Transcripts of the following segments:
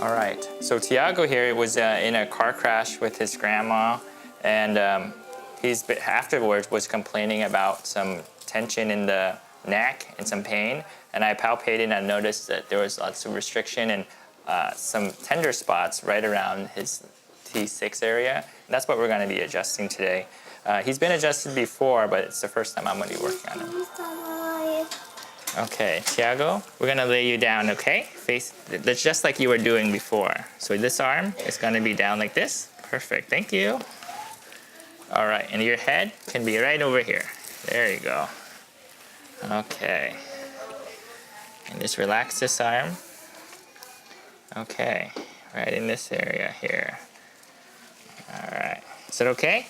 All right, so Tiago here was in a car crash with his grandma, and afterwards was complaining about some tension in the neck and some pain. And I palpated and I noticed that there was lots of restriction and some tender spots right around his T6 area. And that's what we're going to be adjusting today. He's been adjusted before, but it's the first time I'm going to be working on him. Okay, Tiago, we're gonna lay you down, okay? That's just like you were doing before. So this arm is gonna be down like this. Perfect, thank you. All right, and your head can be right over here. There you go. Okay. And just relax this arm. Okay, right in this area here. All right, is it okay?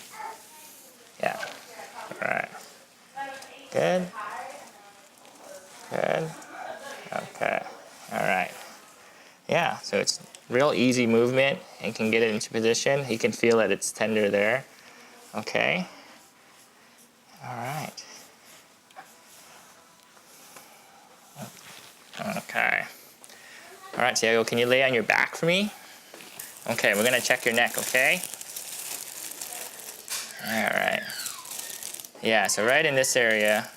Yeah, all right. Good. Good. Okay. All right. Yeah, so it's real easy movement and can get it into position. You can feel that it's tender there. Okay. All right. Okay. All right, Tiago, can you lay on your back for me? Okay, we're gonna check your neck, okay? All right. Yeah, so right in this area,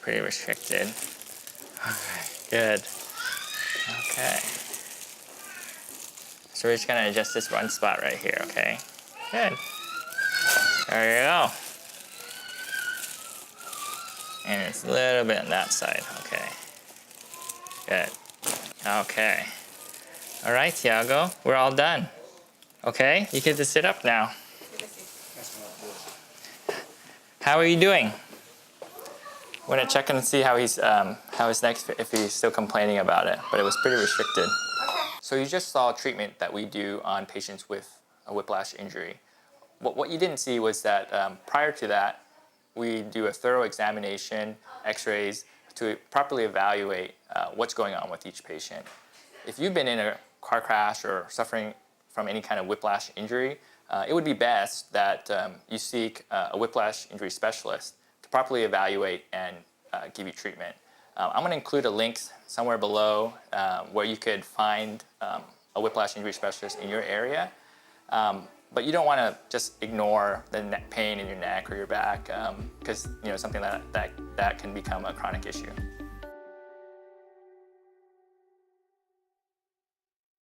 pretty restricted. Okay, good. Okay. So we're just gonna adjust this one spot right here, okay? Good. There you go. And it's a little bit on that side, okay. Good. Okay. All right, Tiago, we're all done. Okay, you get to sit up now. How are you doing? We're gonna check and see how his neck's, if he's still complaining about it, but it was pretty restricted. Okay. So you just saw treatment that we do on patients with a whiplash injury. What you didn't see was that prior to that, we do a thorough examination, x-rays, to properly evaluate what's going on with each patient. If you've been in a car crash or suffering from any kind of whiplash injury, it would be best that you seek a whiplash injury specialist to properly evaluate and give you treatment. I'm going to include a link somewhere below where you could find a whiplash injury specialist in your area. But you don't want to just ignore the pain in your neck or your back because something that can become a chronic issue.